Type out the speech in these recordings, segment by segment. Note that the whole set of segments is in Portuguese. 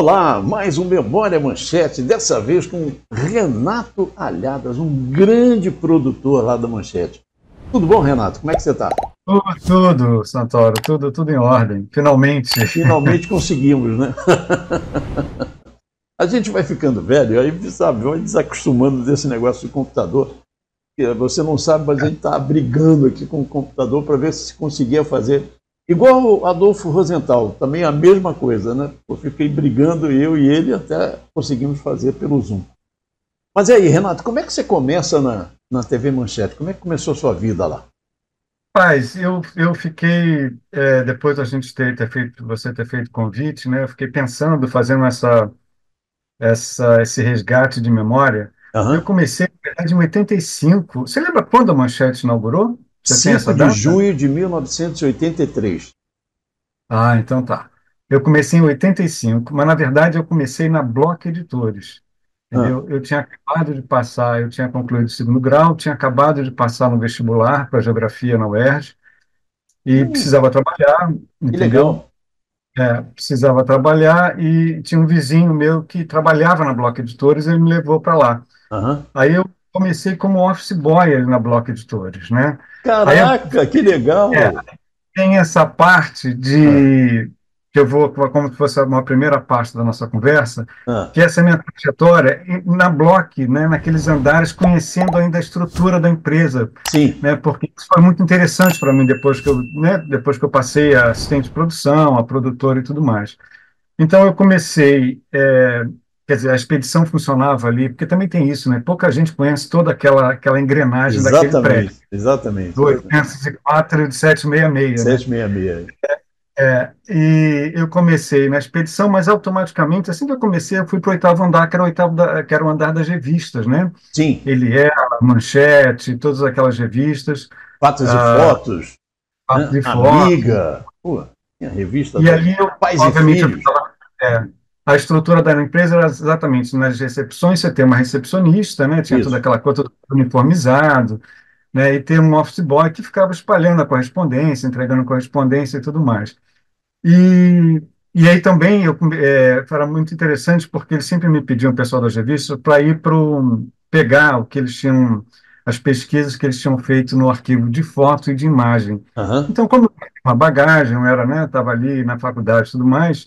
Olá, mais um Memória Manchete, dessa vez com Renato Alhadas, um grande produtor lá da Manchete. Tudo bom, Renato? Como é que você está? Tudo, Santoro, tudo em ordem, finalmente. Finalmente conseguimos, né? A gente vai ficando velho, aí, sabe, vai desacostumando desse negócio de computador. Você não sabe, mas a gente está brigando aqui com o computador para ver se conseguia fazer. Igual o Adolfo Rosenthal, também a mesma coisa, né? Eu fiquei brigando, eu e ele, até conseguimos fazer pelo Zoom. Mas aí, Renato, como é que você começa na TV Manchete? Como é que começou a sua vida lá? Paz, eu fiquei, depois da gente você ter feito convite, né? Eu fiquei pensando, fazendo esse resgate de memória. Eu Aham. comecei, na verdade, em 85. Você lembra quando a Manchete inaugurou? Você tem 5 essa de data? junho de 1983. Ah, então tá. Eu comecei em 85, mas na verdade eu comecei na Block Editores. Ah. Entendeu? Eu tinha acabado de passar, eu tinha concluído o segundo grau, tinha acabado de passar no vestibular para Geografia na UERJ e precisava trabalhar, Que entendeu? legal. Precisava trabalhar e tinha um vizinho meu que trabalhava na Block Editores e ele me levou para lá. Aham. Aí eu comecei como office boy ali na Block Editores, né? Aí eu, Caraca, que é, legal. tem essa parte Ah, de que eu vou, como se fosse uma primeira parte da nossa conversa, ah. que essa é a minha trajetória na Block, né, naqueles andares, conhecendo ainda a estrutura da empresa, Sim. né, porque isso foi muito interessante para mim depois que eu passei a assistente de produção, a produtora e tudo mais. Então eu comecei, quer dizer, a expedição funcionava ali, porque também tem isso, né? Pouca gente conhece toda aquela engrenagem daquele prédio, Exatamente, exatamente, do exatamente. 804 e do 766, né? 766. E eu comecei na expedição, mas automaticamente, assim que eu comecei, eu fui para o oitavo andar, que era o andar das revistas, né? Sim. Ele era Manchete, todas aquelas revistas, Fatos e ah, fotos, Papo né? de Fotos. Amiga. Pô, tinha revista E até ali, Pais e obviamente, Filhos. a estrutura da empresa era exatamente nas recepções, você tem uma recepcionista, né? Tinha toda Isso. aquela coisa, tudo uniformizado, né? E tem um office boy que ficava espalhando a correspondência, entregando correspondência e tudo mais. E, e aí também era muito interessante porque eles sempre me pediam, o pessoal das revistas, para ir pegar o que eles tinham, as pesquisas que eles tinham feito no arquivo de foto e de imagem. Aham. Então, como eu tinha uma bagagem, eu era, né, estava ali na faculdade e tudo mais,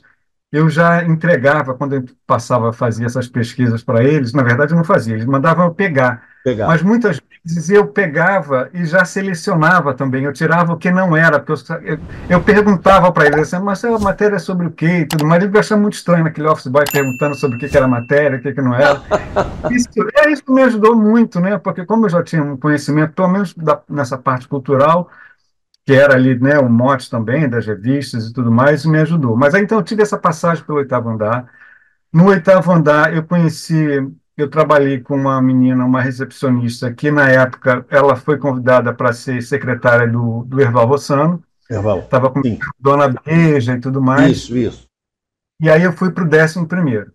eu já entregava, quando eu passava a fazer essas pesquisas para eles, na verdade eu não fazia, eles mandavam eu pegar, mas Pegar. muitas vezes eu pegava e já selecionava também, eu tirava o que não era, porque eu perguntava para eles assim, mas a matéria é sobre o quê e tudo mais. Ele achava muito estranho aquele office boy perguntando sobre o que que era matéria, o que que não era. Isso me ajudou muito, né? Porque como eu já tinha um conhecimento, pelo menos nessa parte cultural, que era ali, né, o mote também das revistas e tudo mais, isso me ajudou. Mas aí então eu tive essa passagem pelo oitavo andar. No oitavo andar eu trabalhei com uma menina, uma recepcionista, que na época ela foi convidada para ser secretária do Erval Rossano, Erval. estava com Sim. Dona Beija e tudo mais, Isso, isso. e aí eu fui para o 11º.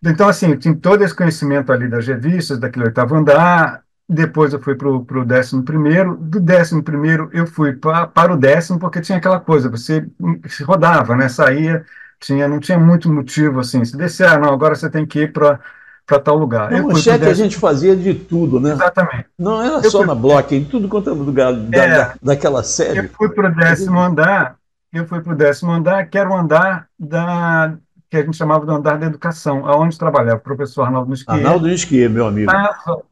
Então, assim, eu tinha todo esse conhecimento ali das revistas, daquele oitavo andar, depois eu fui para o 11º, do 11º eu fui para o 10º, porque tinha aquela coisa, você se rodava, né, saía, não tinha muito motivo, assim, se descer, não, agora você tem que ir para tal lugar. Na Eu fui para o Manchete a gente 10º, fazia de tudo, né? exatamente, Não era eu só fui, na Block, em tudo quanto é lugar é, daquela eu série. fui para o Fazia décimo de- andar, eu fui para o 10º andar, que era o andar que a gente chamava do andar da educação, aonde trabalhava o professor Arnaldo Nisquier, Arnaldo Nisquier, meu amigo.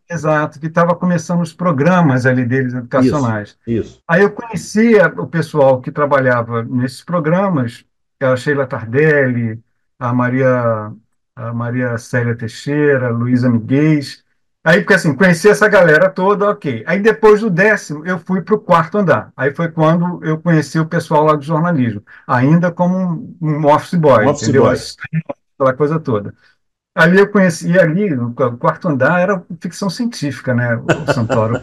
exato, que estava começando os programas ali deles Isso, educacionais. isso, Aí eu conhecia o pessoal que trabalhava nesses programas, que era a Sheila Tardelli, a Maria, a Maria Célia Teixeira, Luísa Miguel. Aí, porque assim, conheci essa galera toda, ok. Aí depois do 10º, eu fui para o 4º andar. Aí foi quando eu conheci o pessoal lá do jornalismo, ainda como um office um boy, office entendeu? boy. Assistente, aquela coisa toda. Ali eu conheci, e ali, no 4º andar, era ficção científica, né, o Santoro?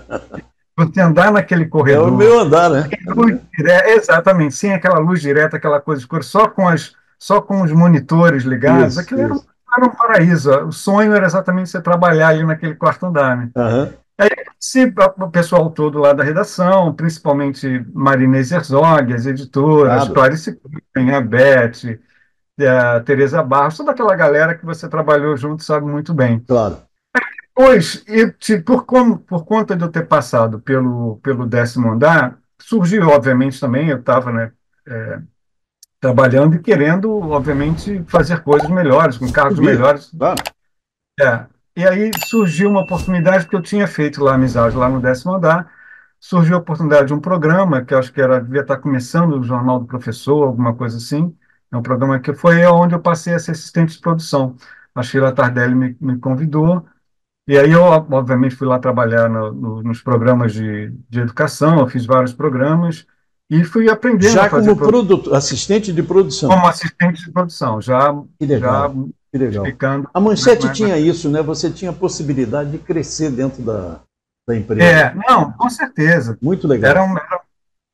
Você andar naquele É o corredor, meu andar, né? sem luz exatamente, sem aquela luz direta, aquela coisa escura, só com os monitores ligados, Isso, aquilo isso. era um paraíso. O sonho era exatamente você trabalhar ali naquele 4º andar, né? Aham. Aí, se o pessoal todo lá da redação, principalmente Marinês Herzog, as editoras, Claro. Clarice Clipper, a Beth, a Tereza Barros, toda aquela galera que você trabalhou junto sabe muito bem. Claro. Pois, por conta de eu ter passado pelo 10º andar, surgiu, obviamente, também, eu estava, né, trabalhando e querendo, obviamente, fazer coisas melhores, com cargos Subir. melhores. Claro. É. E aí surgiu uma oportunidade, porque eu tinha feito lá amizade lá no 10º andar, surgiu a oportunidade de um programa, que eu acho que devia estar começando, o Jornal do Professor, alguma coisa assim. É um programa que foi onde eu passei a ser assistente de produção. A Sheila Tardelli me convidou, e aí eu, obviamente, fui lá trabalhar nos programas de educação, eu fiz vários programas, e fui aprendendo a Já fazer como assistente de produção. como assistente de produção, já Que legal. explicando. A Manchete tinha isso, né? Você tinha a possibilidade de crescer dentro da empresa. Não, com certeza. Muito legal.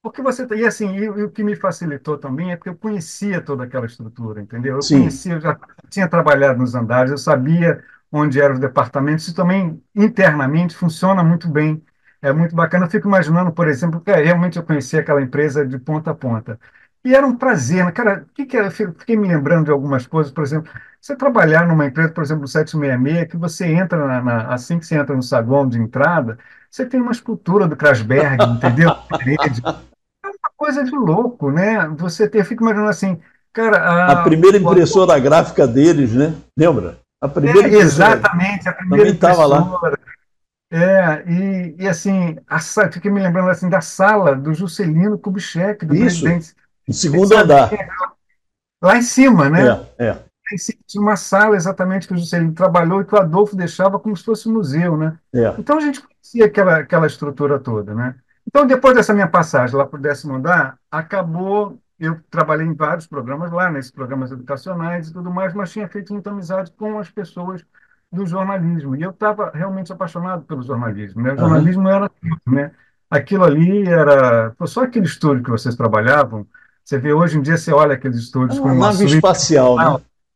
Porque você. E assim, e o que me facilitou também é porque eu conhecia toda aquela estrutura, entendeu? Sim. Eu já tinha trabalhado nos andares, eu sabia onde eram os departamentos, isso também internamente funciona muito bem. É muito bacana. Eu fico imaginando, por exemplo, que realmente eu conhecia aquela empresa de ponta a ponta. E era um prazer, né? Cara, eu fiquei me lembrando de algumas coisas, por exemplo, você trabalhar numa empresa, por exemplo, 766, que você entra assim que você entra no saguão de entrada, você tem uma escultura do Krasberg, entendeu? Coisa de louco, né? Eu fico imaginando assim, A cara, primeira impressora gráfica deles, né? Lembra? A primeira impressora exatamente, a primeira também estava lá. impressora. E assim, fiquei me lembrando assim da sala do Juscelino Kubitschek, do Isso, presidente. no segundo Sabe, andar. lá em cima, né? É. Tinha uma sala exatamente que o Juscelino trabalhou e que o Adolfo deixava como se fosse um museu, né? É. Então a gente conhecia aquela estrutura toda, né? Então, depois dessa minha passagem lá para o 10º andar, eu trabalhei em vários programas lá, nesses programas educacionais e tudo mais, mas tinha feito muita amizade com as pessoas do jornalismo. E eu estava realmente apaixonado pelo jornalismo, né? O Aham. jornalismo era tudo, né? Aquilo ali foi só aquele estúdio que vocês trabalhavam. Você vê, hoje em dia, você olha aqueles Era estúdios com uma uma nave suíte. espacial, né?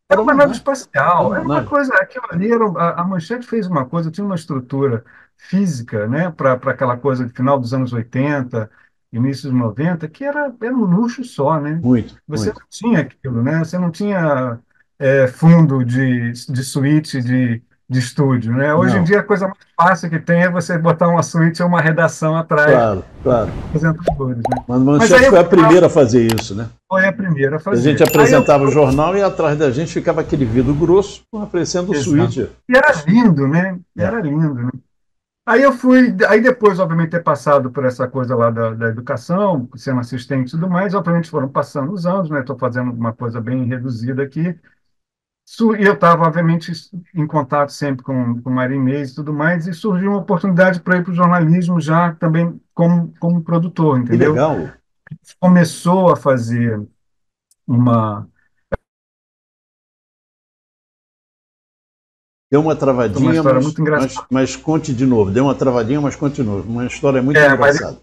Era Era uma uma nave nave. Era espacial, uma era uma nave. coisa, aquilo ali a Manchete fez uma coisa, tinha uma estrutura física, né, para aquela coisa de final dos anos 80, início dos 90, que era um luxo só, né? Muito, Você muito. não tinha aquilo, né? Você não tinha fundo de suíte de estúdio, né? Hoje em Não, dia a coisa mais fácil que tem é você botar uma suíte ou uma redação atrás claro, claro. dos apresentadores, né? Mas a Mas aí Manchete foi a primeira a fazer isso, né? foi a primeira a A gente fazer. apresentava o jornal e atrás da gente ficava aquele vidro grosso aparecendo o Exato. suíte. E era lindo, né? É. Era lindo, né? Aí depois, obviamente, ter passado por essa coisa lá da educação, sendo assistente e tudo mais, obviamente foram passando os anos, né? Estou fazendo uma coisa bem reduzida aqui. E eu estava, obviamente, em contato sempre com Maria Inês e tudo mais, e surgiu uma oportunidade para ir para o jornalismo já também como produtor, Que entendeu? legal. Começou a fazer uma. Deu uma Uma travadinha, história muito engraçada. mas conte de novo. Deu uma travadinha, mas continua. Uma história muito engraçada.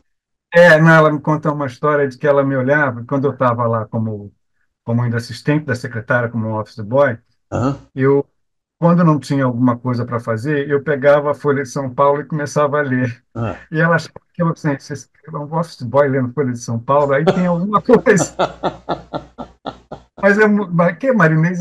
Não, ela me conta uma história de que ela me olhava, quando eu estava lá como ainda assistente da secretária, como office boy, Aham. eu, quando não tinha alguma coisa para fazer, eu pegava a Folha de São Paulo e começava a ler. Ah. E ela achava que eu, assim, você é um office boy lendo Folha de São Paulo, aí tem alguma coisa. Mas que Marinês,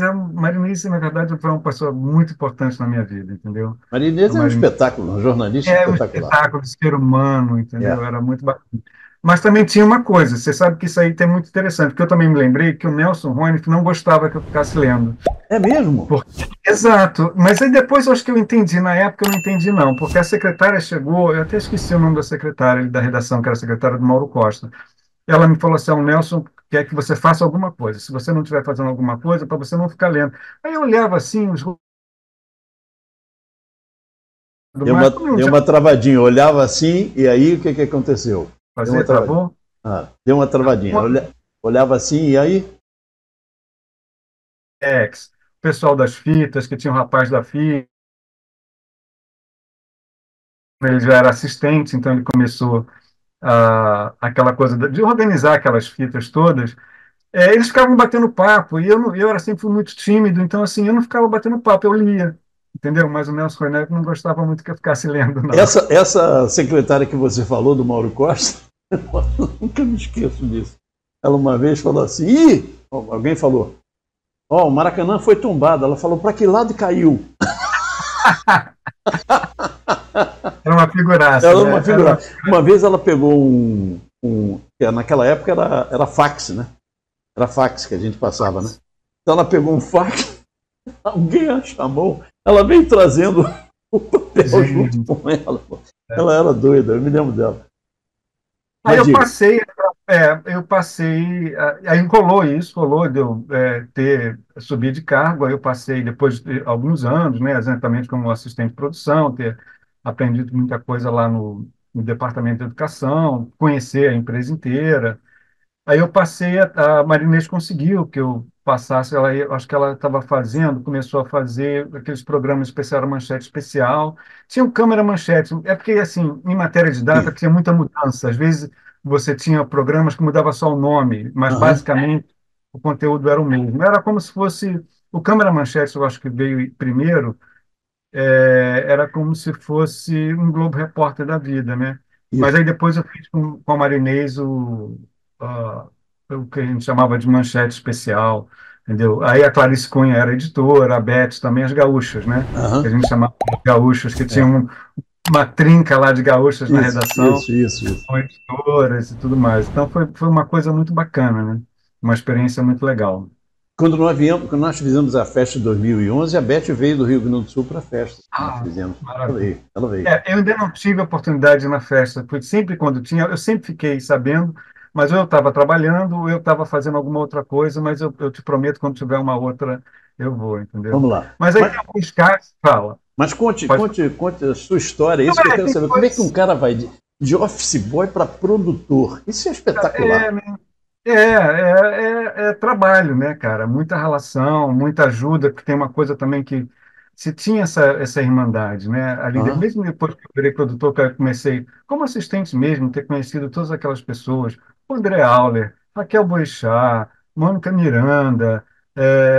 na verdade, foi uma pessoa muito importante na minha vida, entendeu? Maria Inês A é um Marinês espetáculo, um jornalista é um espetacular. espetáculo de ser humano, entendeu? É. Era muito bacana. Mas também tinha uma coisa, você sabe que isso aí tem muito interessante, porque eu também me lembrei que o Nelson Roine não gostava que eu ficasse lendo. É mesmo? Exato, mas aí depois eu acho que eu entendi, na época eu não entendi não, porque a secretária chegou, eu até esqueci o nome da secretária da redação, que era a secretária do Mauro Costa. Ela me falou assim, o Nelson quer que você faça alguma coisa, se você não estiver fazendo alguma coisa, para você não ficar lendo. Aí eu olhava assim, Deu uma travadinha. Eu olhava assim, e aí o que aconteceu? Deu uma fazer, travadinha. travou? Deu uma travadinha. Olhava assim, e aí? O pessoal das fitas, que tinha um rapaz da fita, ele já era assistente, então ele começou aquela coisa de organizar aquelas fitas todas. Eles ficavam batendo papo, e eu era sempre fui muito tímido, então assim, eu não ficava batendo papo, eu lia, entendeu? Mas o Nelson Roine não gostava muito que eu ficasse lendo, não. Essa secretária que você falou, do Mauro Costa, nunca me esqueço disso. Ela uma vez falou assim, alguém falou, Ó, o Maracanã foi tombado. Ela falou, para que lado caiu? Era uma figuraça, Ela é né? uma figura. Uma vez ela pegou que naquela época era fax, né? Era fax que a gente passava, né? Então ela pegou um fax, alguém a chamou, ela veio trazendo o papel junto com ela. Ela era doida, eu me lembro dela. Aí eu passei, aí rolou de eu subir de cargo, aí eu passei, depois de alguns anos, né, exatamente como assistente de produção, ter aprendido muita coisa lá no Departamento de Educação, conhecer a empresa inteira. Aí eu passei, a Marinês conseguiu que eu passasse, eu acho que ela estava fazendo, começou a fazer aqueles programas especial, era manchete especial, tinha um câmera manchete, é porque, assim, em matéria de data tinha muita mudança, às vezes você tinha programas que mudava só o nome, mas Aham, basicamente o conteúdo era o mesmo, era como se fosse, o câmera manchete eu acho que veio primeiro, era como se fosse um Globo Repórter da vida, né? Mas isso. aí depois eu fiz com a Marinês ah, o que a gente chamava de manchete especial, entendeu? Aí a Clarice Cunha era editora, a Beth também, as gaúchas, né? Que a Aham, gente chamava de gaúchas, que tinha é. uma trinca lá de gaúchas na Isso, redação, isso, isso, isso. com editoras e tudo mais. Então foi uma coisa muito bacana, né? Uma experiência muito legal. Quando nós fizemos a festa de 2011, a Beth veio do Rio Grande do Sul para a festa que nós Ah, fizemos. Ela maravilha. veio, ela veio. Eu ainda não tive a oportunidade de ir na festa, porque sempre quando tinha, eu sempre fiquei sabendo, mas ou eu estava trabalhando, ou eu estava fazendo alguma outra coisa, mas eu te prometo, quando tiver uma outra, eu vou, entendeu? Vamos lá. Mas aí tem alguns casos, fala, Mas conte, pode conte, conte a sua história, é Não, isso que eu quero tem saber. Como é que um coisas, cara vai de office boy para produtor? Isso é espetacular. é trabalho, né, cara? Muita relação, muita ajuda, porque tem uma coisa também que se tinha essa irmandade, né? Ali, Aham, mesmo depois que eu virei produtor, que eu comecei como assistente mesmo, ter conhecido todas aquelas pessoas, o André Auler, Raquel Boechat, Mônica Miranda,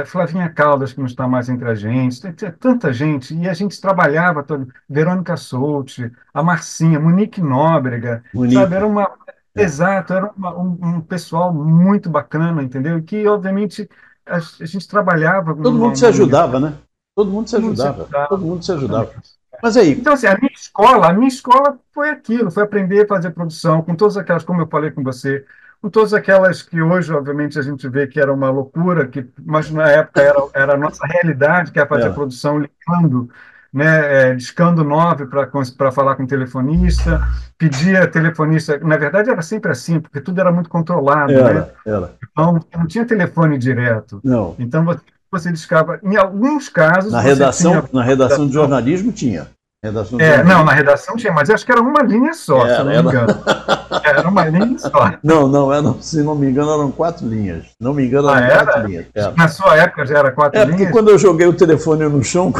Flavinha Caldas, que não está mais entre a gente, tinha tanta gente, e a gente trabalhava, Verônica Souto, a Marcinha, Monique Nóbrega, sabe? Monique. É. Exato, era um pessoal muito bacana, entendeu? E que, obviamente, a gente trabalhava Todo mundo se numa unidade, ajudava, né? Todo mundo se todo mundo se ajudava. Todo ajudava, mundo se ajudava. exatamente. Mas aí, Então, assim, a minha escola foi aquilo, foi aprender a fazer produção, com todas aquelas, como eu falei com você, com todas aquelas que hoje, obviamente, a gente vê que era uma loucura, mas na época era a nossa realidade, que é fazer era, produção ligando, né, discando 9 para falar com o telefonista, pedia telefonista, na verdade era sempre assim, porque tudo era muito controlado, né? era. Então, não tinha telefone direto. Não. Então, você discava, em alguns casos, você tinha. Na redação de jornalismo tinha. Redação de Não, jornalismo. na redação tinha, mas acho que era uma linha só, se eu não me Era. engano. Era uma linha só. Não, não, se não me engano, eram 4 linhas. Se não me engano, Ah, eram quatro era? linhas. Era. Na sua época já era quatro Porque linhas? quando eu joguei o telefone no chão,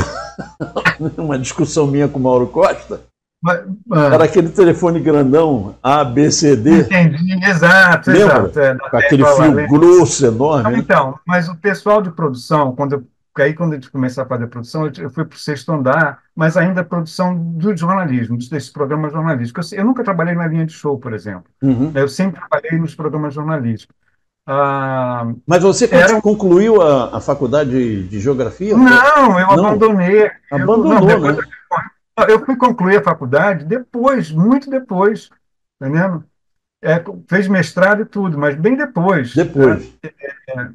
uma discussão minha com o Mauro Costa, Mas, era aquele telefone grandão, A, B, C, D. entendi, exato, Lembra? exato. Com aquele fio grosso, enorme, né? Então, mas o pessoal de produção, quando a gente começou a fazer produção, eu fui para o sexto andar, mas ainda a produção do jornalismo, desses programas jornalísticos. Eu nunca trabalhei na linha de show, por exemplo. Uhum. Eu sempre trabalhei nos programas jornalísticos. Ah, Mas você era... concluiu a faculdade de geografia? Não, eu Não, abandonei. Não, abandonou, depois né? eu fui concluir a faculdade depois, muito depois, tá entendendo? Fez mestrado e tudo, mas bem depois, tá? Depois.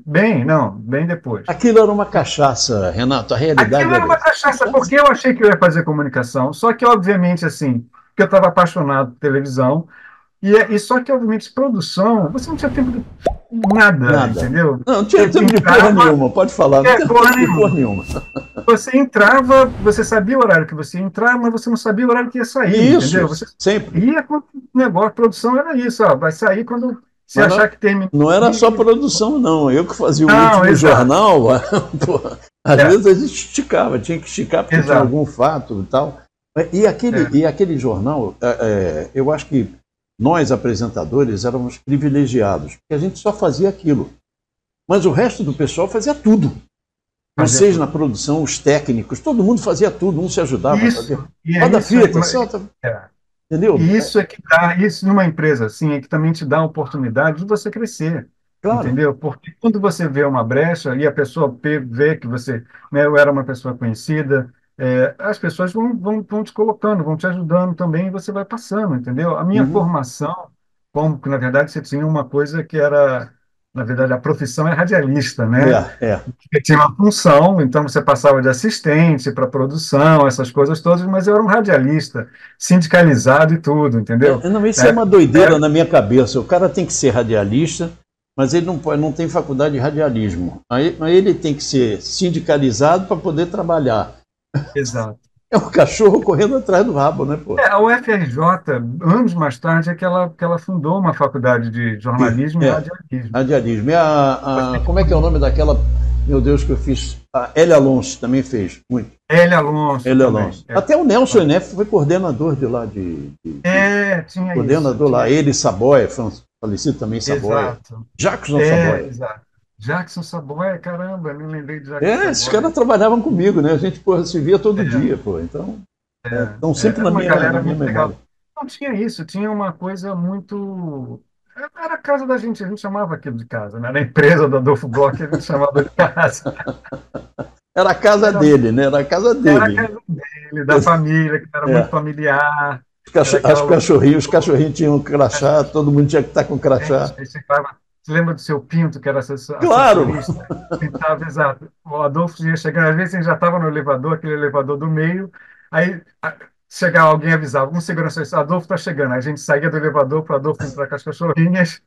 Bem depois. Aquilo era uma cachaça, Renato, a realidade Aquilo era era uma essa. cachaça, porque eu achei que eu ia fazer comunicação, só que, obviamente, assim, porque eu estava apaixonado por televisão, e só que, obviamente, produção, você não tinha tempo de nada, Nada. entendeu? Não tinha Você tempo de porra nenhuma, pode falar, não tinha porra tempo de porra nenhuma. nenhuma. Você entrava, você sabia o horário que você ia entrar, mas você não sabia o horário que ia sair, entendeu? Isso, Você sempre. ia com o negócio, produção era isso, ó, vai sair quando você Mas achar que termina. não era só produção, não. Eu que fazia o Não, último exato. jornal, porra, às vezes a gente esticava, tinha que esticar porque tinha Exato. algum fato e tal. E aquele jornal, eu acho que nós, apresentadores, éramos privilegiados, porque a gente só fazia aquilo. Mas o resto do pessoal fazia tudo. Vocês na produção, os técnicos, todo mundo fazia tudo, um se ajudava a fazer. E Roda a isso, fita, solta, é, entendeu? e isso é que dá, isso numa empresa assim, é que também te dá a oportunidade de você crescer. Claro. entendeu? Porque quando você vê uma brecha e a pessoa vê que você, né, eu era uma pessoa conhecida, as pessoas vão te colocando, vão te ajudando também e você vai passando, entendeu? A minha Uhum. formação, como que na verdade você tinha uma coisa que era, na verdade, a profissão é radialista, né? É. Porque tinha uma função, então você passava de assistente para produção, essas coisas todas, mas eu era um radialista, sindicalizado e tudo, entendeu? Não, isso Na é uma época, doideira na minha cabeça. O cara tem que ser radialista, mas ele não tem faculdade de radialismo. Aí ele tem que ser sindicalizado para poder trabalhar. exato. É um cachorro correndo atrás do rabo, né, pô? A UFRJ, anos mais tarde, é que ela fundou uma faculdade de jornalismo e É, radialismo. radialismo. Você Como é que é o nome daquela, meu Deus, que eu fiz? A Hélia Alonso também fez, muito. Hélio Alonso Hélia também. Alonso. Até o Nelson Enef foi coordenador de lá, Tinha isso, coordenador lá. tinha Ele, isso. Saboia, falecido também, Saboia. Exato. Jackson Saboia. Exato. Jackson Saboia, caramba, nem lembrei de Jackson Esses Saboia. caras trabalhavam comigo, né? A gente, porra, se via todo dia, pô. Então, estão sempre Era uma na galera minha muito legal. memória. Não tinha isso, tinha uma coisa muito. Era a casa da gente, a gente chamava aquilo de casa, né? Era a empresa do Adolfo Bloch, a gente chamava de casa. Era a casa Era, dele, né? Era a casa era a dele. casa dele, da família, que era muito É. familiar. Era aquela Os cachorrinhos tinham crachá, todo mundo tinha que estar com crachá. gente, aí você lembra do seu Pinto, que era Claro! assessorista? Pintava, exato. O Adolfo ia chegando, às vezes ele já estava no elevador, aquele elevador do meio, aí chegava alguém e avisava, um segurança, Adolfo está chegando. Aí a gente saía do elevador para Adolfo entrar com as cachorrinhas.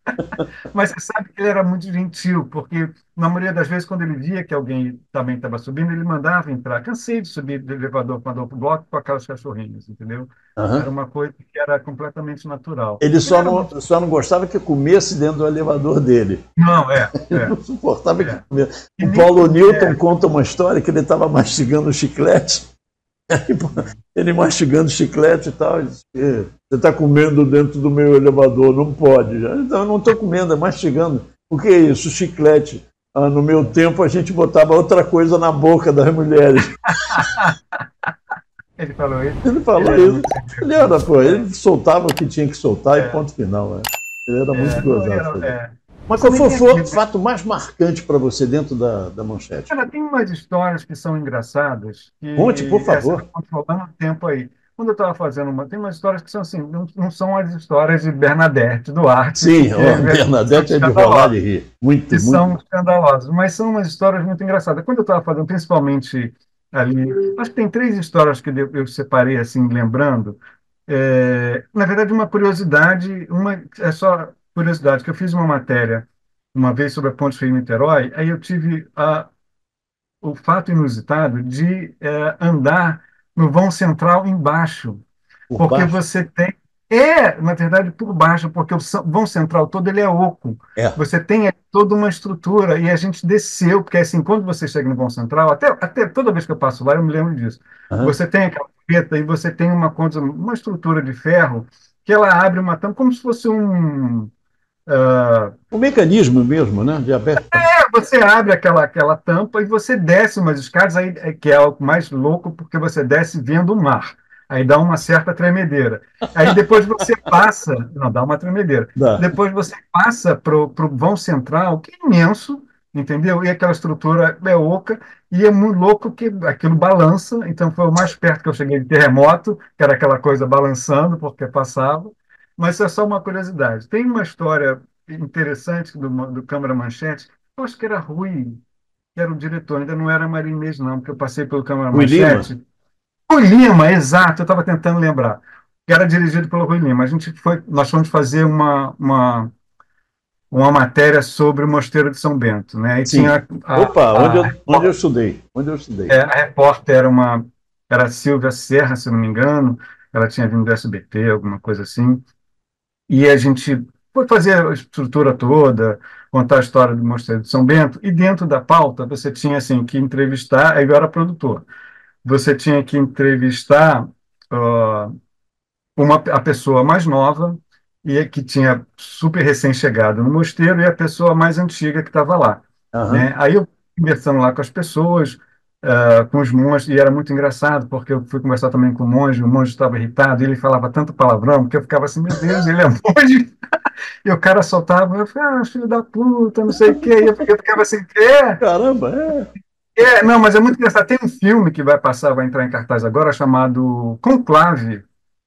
Mas você sabe que ele era muito gentil, porque na maioria das vezes, quando ele via que alguém também estava subindo, ele mandava entrar. Cansei de subir do elevador para Adolfo Bloco com aquelas cachorrinhas, entendeu? Era Uhum. uma coisa que era completamente natural. Ele Ele era muito. só não gostava que comesse dentro do elevador dele. Não, Ele não suportava que é. comesse. E O nem Paulo Newton é, conta uma história que ele estava mastigando chiclete. Aí, pô, ele mastigando chiclete e tal. Ele disse, você está comendo dentro do meu elevador, não pode. Então, eu não estou comendo, é mastigando. O que é isso? Chiclete. No meu tempo, a gente botava outra coisa na boca das mulheres. ele falou isso. Ele Ele falou era isso. muito. Ele era, pô, É, ele soltava o que tinha que soltar e é, ponto final. Né? Ele era muito não, gozado. Mas Você qual nem foi tem o fato mais marcante para você dentro da manchete? Cara, tem umas histórias que são engraçadas, Conte, por que você favor. está controlando o tempo aí. Quando eu estava fazendo tem umas histórias que são assim, não são as histórias de Bernadette Duarte, Sim, porque ó, são Bernadette é de rolar de escandalosas, rir. Muito, que muito. são escandalosas, mas são umas histórias muito engraçadas. Quando eu estava fazendo, principalmente ali, acho que tem três histórias que eu separei assim, lembrando. Na verdade, uma curiosidade, uma é só curiosidade, que eu fiz uma matéria uma vez sobre a Ponte Rio-Niterói, aí eu tive o fato inusitado de andar no vão central embaixo, Por porque baixo? você tem na verdade por baixo, porque o vão central todo ele é oco. É. Você tem toda uma estrutura e a gente desceu, porque assim, quando você chega no vão central, até toda vez que eu passo lá eu me lembro disso. Aham. Você tem aquela porta e você tem uma coisa, uma estrutura de ferro que ela abre uma tampa como se fosse O mecanismo mesmo, né? De aberto. você abre aquela tampa e você desce umas escadas, aí, que é o mais louco, porque você desce vendo o mar. Aí dá uma certa tremedeira. Aí depois você passa, não, dá uma tremedeira. Dá. Depois você passa para o vão central, que é imenso, entendeu? E aquela estrutura é oca, e é muito louco que aquilo balança. Então foi o mais perto que eu cheguei de terremoto, que era aquela coisa balançando, porque passava. Mas isso é só uma curiosidade. Tem uma história interessante do Câmara Manchete, eu acho que era Rui, que era o diretor, ainda não era Marinês, não, porque eu passei pelo Câmara Rui Lima? Manchete. Rui Lima, exato, eu estava tentando lembrar. Que era dirigido pelo Rui Lima. Nós fomos fazer uma matéria sobre o Mosteiro de São Bento, né? E Sim. tinha Opa, onde eu estudei. Onde eu estudei. a repórter era a Silvia Serra, se não me engano, ela tinha vindo do SBT, alguma coisa assim. E a gente foi fazer a estrutura toda, contar a história do Mosteiro de São Bento, e dentro da pauta você tinha assim, que entrevistar, aí eu era produtor, você tinha que entrevistar ah, a pessoa mais nova, e que tinha super recém-chegado no mosteiro, e a pessoa mais antiga que estava lá. Aham. Né? Aí eu conversando lá com as pessoas, com os monges, e era muito engraçado, porque eu fui conversar também com o monge estava irritado, e ele falava tanto palavrão, que eu ficava assim, meu Deus, ele é monge, E o cara soltava, eu falei, filho da puta, não sei o quê. E eu ficava assim, Caramba, não, mas é muito engraçado. Tem um filme que vai passar, vai entrar em cartaz agora, chamado Conclave,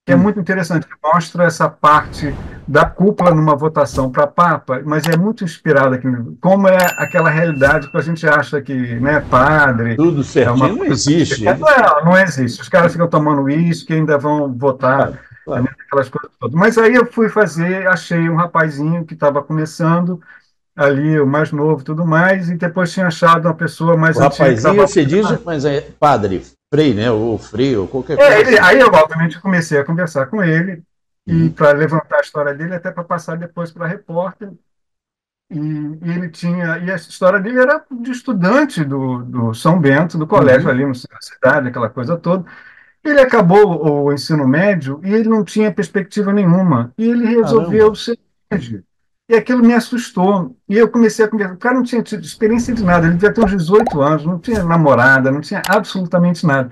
que é Hum, muito interessante, que mostra essa parte da cúpula numa votação para Papa, mas é muito inspirado aqui, como é aquela realidade que a gente acha que, né, padre, tudo é uma certinho não coisa. existe. Não existe. Os caras ficam tomando uísque e ainda vão votar, Claro, né, claro. aquelas coisas todas. Mas aí eu fui fazer, achei um rapazinho que estava começando ali, o mais novo e tudo mais, e depois tinha achado uma pessoa mais O antiga que rapazinho, estava. você diz, mas é padre, frei, né? Ou frei, ou qualquer coisa assim. Aí eu, obviamente, comecei a conversar com ele, e Uhum. para levantar a história dele, até para passar depois para repórter, e ele tinha, e a história dele era de estudante do São Bento, do colégio Uhum. ali na cidade, aquela coisa toda. Ele acabou o ensino médio e ele não tinha perspectiva nenhuma. E ele resolveu Caramba. ser médico. E aquilo me assustou. E eu comecei a conversar. O cara não tinha tido experiência de nada. Ele devia ter uns 18 anos, não tinha namorada, não tinha absolutamente nada.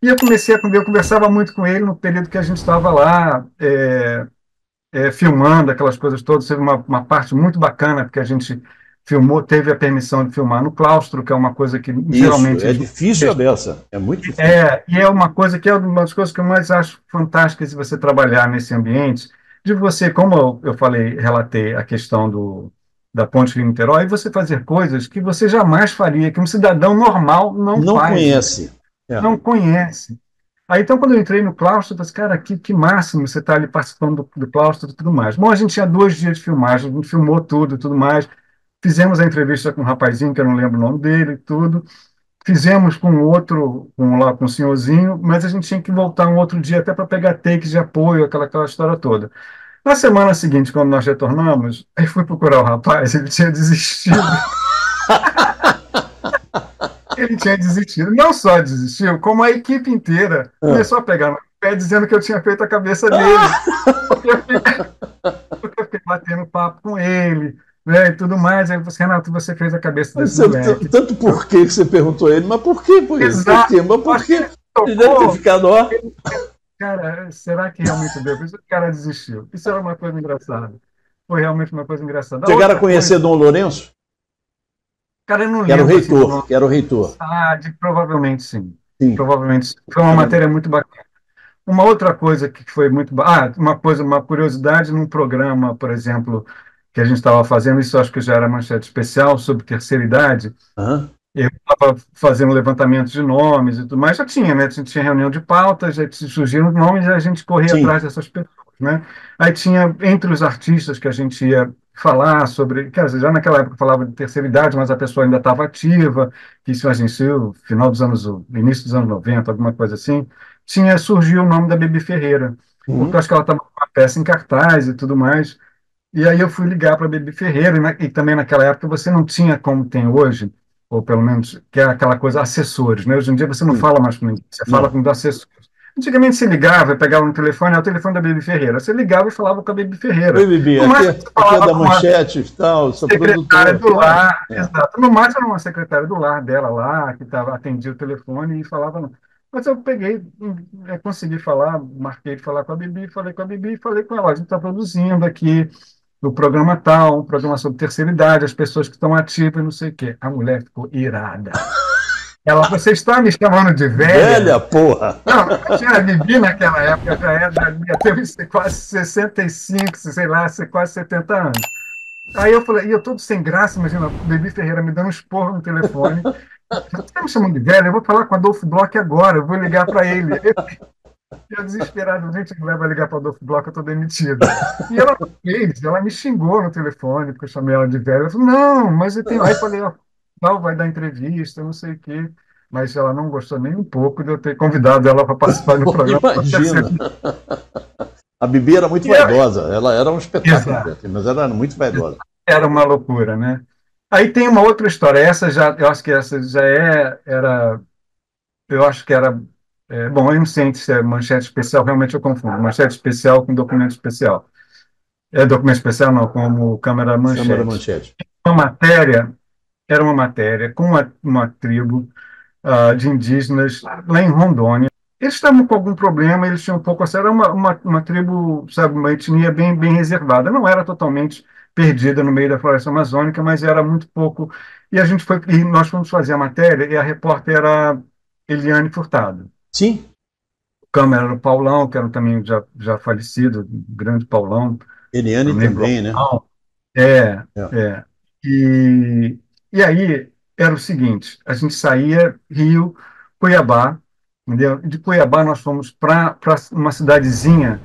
E eu comecei a conversar, eu conversava muito com ele no período que a gente estava lá filmando aquelas coisas todas. Teve uma parte muito bacana, porque a gente filmou, teve a permissão de filmar no claustro, que é uma coisa que Isso, geralmente é eles não. difícil a beça. É muito difícil. E é uma coisa que é uma das coisas que eu mais acho fantásticas de você trabalhar nesse ambiente, de você, como eu falei, relatei a questão da Ponte Rio-Niterói, você fazer coisas que você jamais faria, que um cidadão normal não Não faz, conhece. É. não conhece. Aí, então, quando eu entrei no claustro, eu falei, cara, que máximo você está ali participando do claustro e tudo mais. Bom, a gente tinha 2 dias de filmagem, a gente filmou tudo e tudo mais, fizemos a entrevista com um rapazinho, que eu não lembro o nome dele e tudo, fizemos com outro, com o senhorzinho, mas a gente tinha que voltar um outro dia até para pegar takes de apoio, aquela história toda. Na semana seguinte, quando nós retornamos, aí fui procurar o rapaz, ele tinha desistido. Ele tinha desistido. Não só desistiu, como a equipe inteira Ah. começou a pegar no pé dizendo que eu tinha feito a cabeça dele. Porque eu fiquei batendo papo com ele, né, e tudo mais. Aí eu falei, assim, Renato, você fez a cabeça Mas desse moleque. tanto por que você perguntou a ele, mas por quê? Por Exato. quê? Mas Eu por acho que quê? ele Ele deve ter tocou. ficado, ó. Cara, será que realmente deu? Por isso que o cara desistiu. Isso era uma coisa engraçada. Foi realmente uma coisa engraçada. A Chegaram a outra coisa, conhecer Dom Lourenço, cara, eu não que era o lembro assim do reitor, nome. que era o reitor. Provavelmente sim. Sim. Provavelmente sim. Foi uma matéria muito bacana. Uma outra coisa que foi muito. Uma curiosidade num programa, por exemplo, que a gente estava fazendo, isso acho que já era manchete especial, sobre terceira idade. Aham. Eu estava fazendo levantamento de nomes e tudo mais, já tinha, né? A gente tinha reunião de pauta, já surgiram nomes e a gente corria Sim. atrás dessas pessoas, né? Aí tinha, entre os artistas que a gente ia falar sobre, quer dizer, já naquela época falava de terceira idade, mas a pessoa ainda estava ativa, que isso a gente, no final dos anos, início dos anos 90, alguma coisa assim, surgiu o nome da Bibi Ferreira, porque eu Uhum. acho que ela estava com uma peça em cartaz e tudo mais, e aí eu fui ligar para a Bibi Ferreira, e também naquela época você não tinha como tem hoje, ou pelo menos que é aquela coisa, assessores, né? Hoje em dia você não Sim. fala mais com ninguém, você fala Não. com os assessores. Antigamente você ligava, pegava no telefone, é o telefone da Bibi Ferreira. Você ligava e falava com a Bibi Oi, Ferreira. Bibi, No máximo você aqui é falava da com uma Manchete e tal, sou secretária produtor. do Claro. lar, É. exato. No máximo era uma secretária do lar dela lá, que atendia o telefone e falava. Mas eu peguei, consegui falar, marquei de falar com a Bibi, falei com a Bibi, falei com ela, a gente está produzindo aqui no programa tal, um programa sobre terceira idade, as pessoas que estão ativas, não sei o quê. A mulher ficou irada. Ela, você está me chamando de Velha velha? porra! Não, eu tinha Bibi naquela época, já devia ter quase 65, sei lá, quase 70 anos. Aí eu falei, e eu todo sem graça, imagina, Bibi Ferreira me dando um esporro no telefone. Você está me chamando de velha? Eu vou falar com o Adolfo Bloch agora, eu vou ligar para ele. Eu desesperado, gente, que vai ligar para o Adolfo Bloch, eu estou demitido. E ela fez, ela me xingou no telefone, porque eu chamei ela de velha. Eu falei, não, mas eu tenho. Aí eu falei, ó, tal, vai dar entrevista, não sei o quê. Mas ela não gostou nem um pouco de eu ter convidado ela para participar do programa. Imagina. A Bibi era muito E eu, vaidosa, ela era um espetáculo, exato, mas ela era muito vaidosa. era uma loucura, né? Aí tem uma outra história, eu acho que essa já eu acho que era, bom, eu não sei se é manchete especial, realmente eu confundo, manchete especial com documento especial. É documento especial, não, como câmera Câmara manchete. Manchete. Uma matéria, era uma matéria com uma tribo de indígenas lá em Rondônia. Eles estavam com algum problema, eles tinham um pouco. Era uma tribo, sabe, uma etnia bem reservada. Não era totalmente perdida no meio da floresta amazônica, mas era muito pouco. E nós fomos fazer a matéria, e a repórter era Eliane Furtado. Sim, O câmera era o Paulão, que era também já falecido, o grande Paulão, Eliane não lembro. também, né? É, É. é. E, e aí era o seguinte: a gente saía Rio, Cuiabá, entendeu? De Cuiabá nós fomos para uma cidadezinha,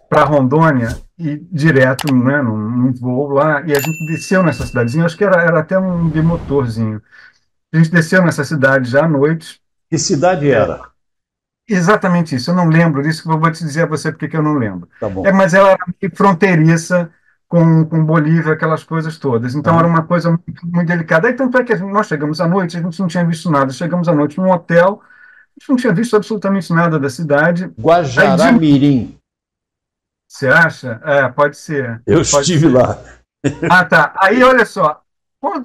para Rondônia, e direto, né, num voo lá, e a gente desceu nessa cidadezinha, acho que era até um bimotorzinho. A gente desceu nessa cidade já à noite. Que cidade É, era? exatamente isso, eu não lembro disso, que eu vou te dizer a você porque que eu não lembro. Tá bom. Mas ela era meio fronteiriça com Bolívia, aquelas coisas todas. Então era Aham. uma coisa muito delicada. Aí tanto é que nós chegamos à noite, a gente não tinha visto nada. Chegamos à noite num hotel, a gente não tinha visto absolutamente nada da cidade. Aí Guajará-Mirim. você acha? É, pode ser, Eu pode estive ser. lá. Ah, tá. Aí olha só, quando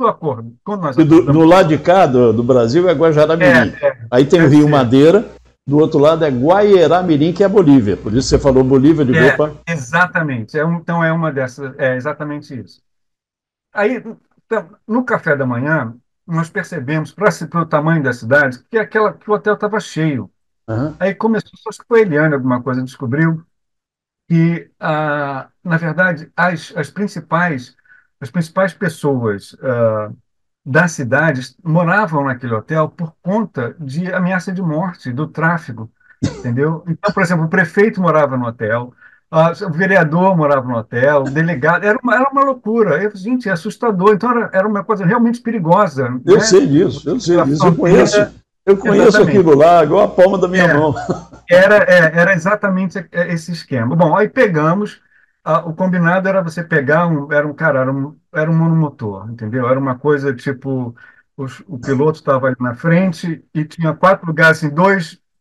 nós E no acordamos, lado de cá do Brasil é Guajará-Mirim. Aí tem o deve Rio ser. Madeira, do outro lado é Guaierá-Mirim, que é a Bolívia. Por isso você falou Bolívia, eu digo, opa. Exatamente. Então é uma dessas, é exatamente isso. Aí, então, no café da manhã, nós percebemos, para o tamanho da cidade, que o hotel estava cheio. Aham. Aí começou, acho que foi a Eliane, alguma coisa, descobriu que, na verdade, as principais pessoas da cidade moravam naquele hotel por conta de ameaça de morte, do tráfico, entendeu? Então, por exemplo, o prefeito morava no hotel, o vereador morava no hotel, o delegado, era uma loucura. Gente, é assustador. Então, era uma coisa realmente perigosa, Eu né? sei disso, eu sei A disso. Eu conheço, fronteira, eu conheço exatamente. aquilo lá, igual a palma da minha É, mão. era exatamente esse esquema. Bom, aí pegamos, o combinado era você pegar era um monomotor, entendeu? Era uma coisa tipo, o piloto estava ali na frente e tinha 4 lugares,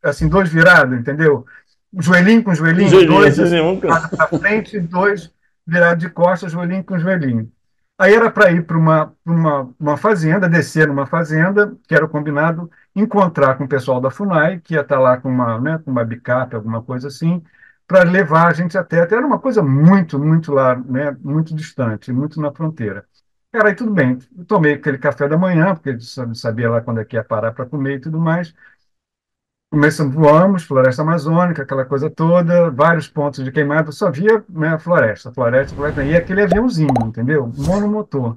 assim, dois virados, entendeu? Joelhinho com joelhinho, Engenharia, dois assim, assim, nenhum. para frente, dois virados de costas, joelhinho com joelhinho. Aí era para ir para uma fazenda, descer numa fazenda, que era o combinado, encontrar com o pessoal da FUNAI, que ia estar lá com uma, né, com uma bicape, alguma coisa assim, para levar a gente até era uma coisa muito, muito lá, né, muito distante, muito na fronteira. Cara, aí tudo bem, eu tomei aquele café da manhã, porque eu sabia lá quando é que ia parar para comer e tudo mais. Começamos, voamos, floresta amazônica, aquela coisa toda, vários pontos de queimada, só via, né, floresta, floresta, floresta, e aquele aviãozinho, entendeu? Monomotor.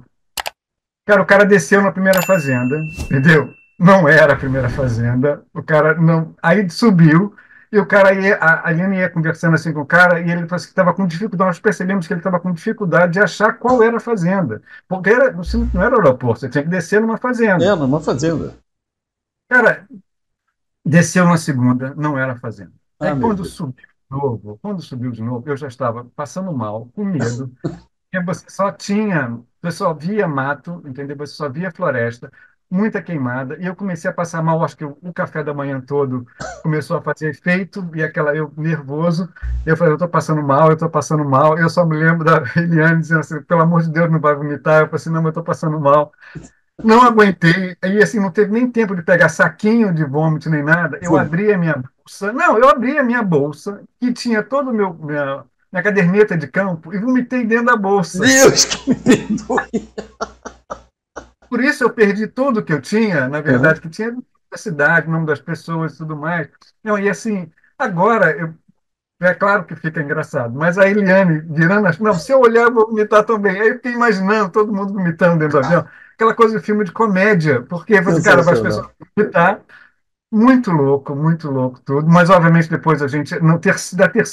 Cara, o cara desceu na primeira fazenda, entendeu? Não era a primeira fazenda. O cara não. Aí subiu e o cara ia, a Aline ia conversando assim com o cara e ele falou assim que estava com dificuldade. Nós percebemos que ele estava com dificuldade de achar qual era a fazenda, porque não era aeroporto, você tinha que descer numa É, fazenda. numa fazenda. Cara, desceu na segunda, não era a fazenda. Aí Ah, meu Deus. quando subiu de novo, eu já estava passando mal, com medo. Porque você só via mato, entendeu? Você só via floresta, muita queimada, e eu comecei a passar mal, acho que o café da manhã todo começou a fazer efeito, e eu nervoso, eu falei, eu estou passando mal, eu estou passando mal, eu só me lembro da Eliane dizendo assim, pelo amor de Deus, não vai vomitar, eu falei assim, não, mas eu estou passando mal. Não aguentei, aí assim, não teve nem tempo de pegar saquinho de vômito nem nada, eu Foi. abri a minha bolsa, não, eu abri a minha bolsa, que tinha todo o minha caderneta de campo, e vomitei dentro da bolsa. Deus que me perdoe. Por isso eu perdi tudo que eu tinha, na Aham. verdade, que tinha da cidade, o nome das pessoas e tudo mais. Não, e assim, agora, é claro que fica engraçado, mas a Eliane virando não, se eu olhar, eu vou vomitar também. Aí eu fiquei imaginando todo mundo vomitando dentro do avião, aquela coisa de filme de comédia, porque você, cara, as pessoas Sensacional. vão vomitar, muito louco tudo, mas obviamente depois a gente, não ter,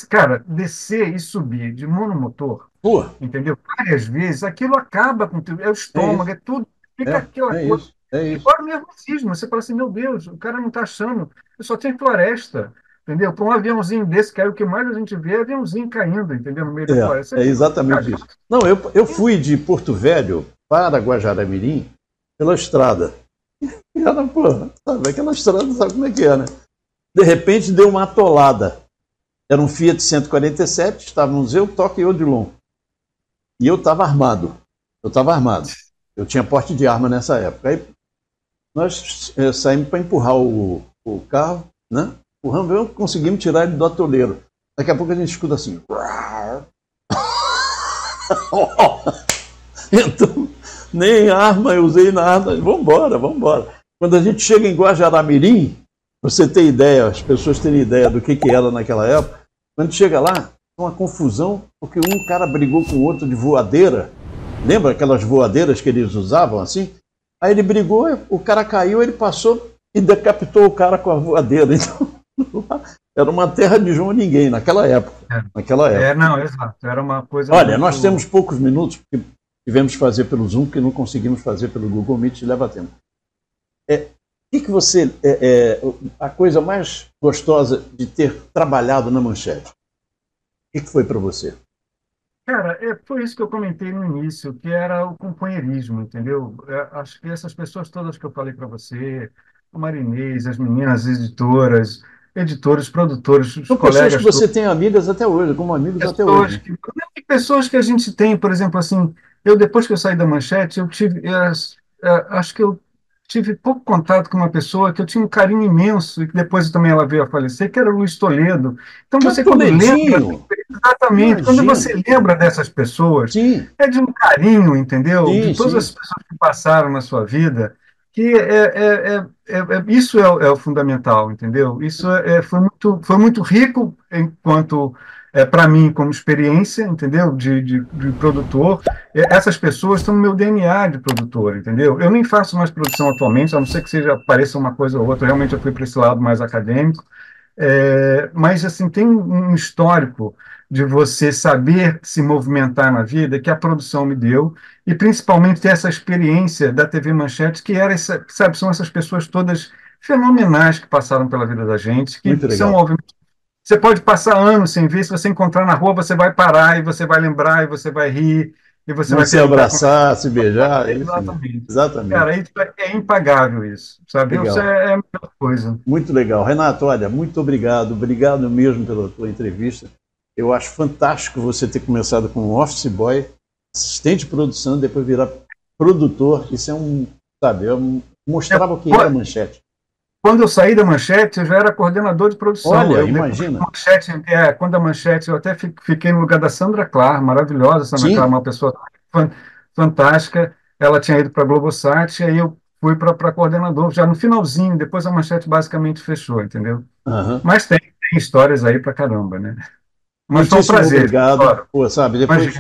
cara, descer e subir de monomotor, Pô, entendeu? Várias vezes, aquilo acaba com tudo, é o é estômago, isso. é tudo, fica É, aquela é coisa. isso. É E isso. fora o nervosismo, você fala assim, meu Deus, o cara não está achando, só tem floresta, entendeu? Para um aviãozinho desse, que é o que mais a gente vê, é aviãozinho caindo, entendeu? No meio da floresta. É Você fica, exatamente cara, isso. Não, eu fui de Porto Velho para Guajará-Mirim pela estrada. E era, pô, sabe, aquela estrada, sabe como é que é, né? De repente deu uma atolada. Era um Fiat 147, estávamos eu, Toque e Odilon. E eu estava armado. Eu estava armado. Eu tinha porte de arma nessa época. Aí nós saímos para empurrar o carro, né? O Rambam conseguimos tirar ele do atoleiro. Daqui a pouco a gente escuta assim. Então, nem arma eu usei nada. Vambora, vambora. Quando a gente chega em Guajará-Mirim, você tem ideia, as pessoas terem ideia do que era naquela época, quando chega lá, é uma confusão, porque um cara brigou com o outro de voadeira. Lembra aquelas voadeiras que eles usavam assim? Aí ele brigou, o cara caiu, ele passou e decapitou o cara com a voadeira. Então, era uma terra de João ninguém naquela época. Naquela época. Não, exato. Era uma coisa. Olha, muito... nós temos poucos minutos, porque tivemos que fazer pelo Zoom, que não conseguimos fazer pelo Google Meet, leva tempo. O que você. A coisa mais gostosa de ter trabalhado na Manchete? O que foi para você? Cara, foi isso que eu comentei no início, que era o companheirismo, entendeu? Acho que essas pessoas todas que eu falei para você, o Marinês, as meninas, as editores, produtores, os são colegas... pessoas que você tem amigas até hoje, como amigos até hoje. Pessoas que a gente tem, por exemplo, assim, depois que eu saí da Manchete, eu tive... acho que eu tive pouco contato com uma pessoa que eu tinha um carinho imenso, e que depois também ela veio a falecer, que era o Luiz Toledo. Então você, quando lembra... Exatamente. Imagina. Quando você lembra dessas pessoas, sim, é de um carinho, entendeu? Sim, de todas as pessoas que passaram na sua vida, que isso é o fundamental, entendeu? Isso foi muito rico enquanto, para mim, como experiência, entendeu? De produtor. Essas pessoas estão no meu DNA de produtor, entendeu? Eu nem faço mais produção atualmente, a não ser que pareça uma coisa ou outra. Realmente eu fui para esse lado mais acadêmico. Mas, assim, tem um histórico de você saber se movimentar na vida que a produção me deu, e principalmente ter essa experiência da TV Manchete, que são essas pessoas todas fenomenais que passaram pela vida da gente, que são, obviamente, você pode passar anos sem ver, se você encontrar na rua, você vai parar, e você vai lembrar, e você vai rir, e você vai se abraçar, se beijar. Exatamente. Exatamente. Cara, isso é impagável, isso, sabe? Isso é a melhor coisa. Muito legal. Renato, olha, muito obrigado. Obrigado mesmo pela tua entrevista. Eu acho fantástico você ter começado como office boy, assistente de produção, depois virar produtor. Isso mostrava o que era a Manchete. Quando eu saí da Manchete, eu já era coordenador de produção. Olha, imagina. Quando a Manchete, eu até fiquei no lugar da Sandra Clar, maravilhosa. Sandra Clar, uma pessoa fantástica. Ela tinha ido para a Globosat, e aí eu fui para coordenador, já no finalzinho. Depois a Manchete basicamente fechou, entendeu? Uhum. Mas tem histórias aí para caramba, né? Mas foi um prazer. Obrigado. Pô, sabe, depois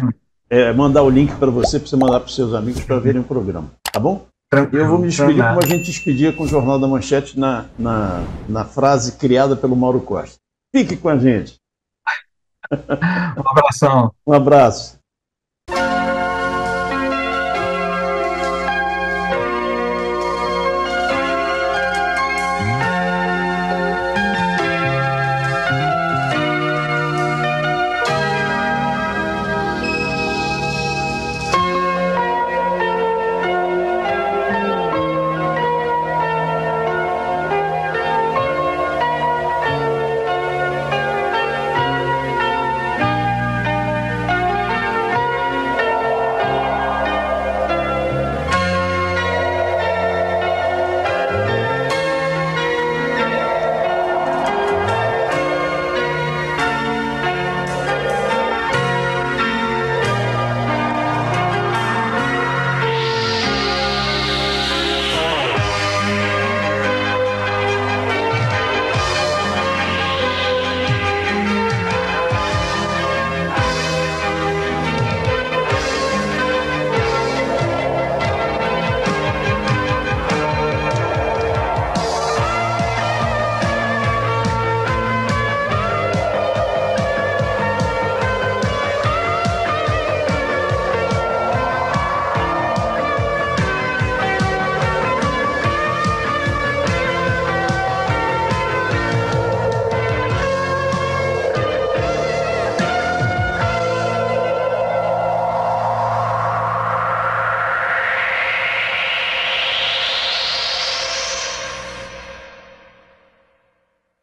mandar o link para você mandar para os seus amigos para verem o programa. Tá bom? Tranquilo, eu vou me despedir como a gente despedia com o Jornal da Manchete na frase criada pelo Mauro Costa. Fique com a gente. Um abração. Um abraço.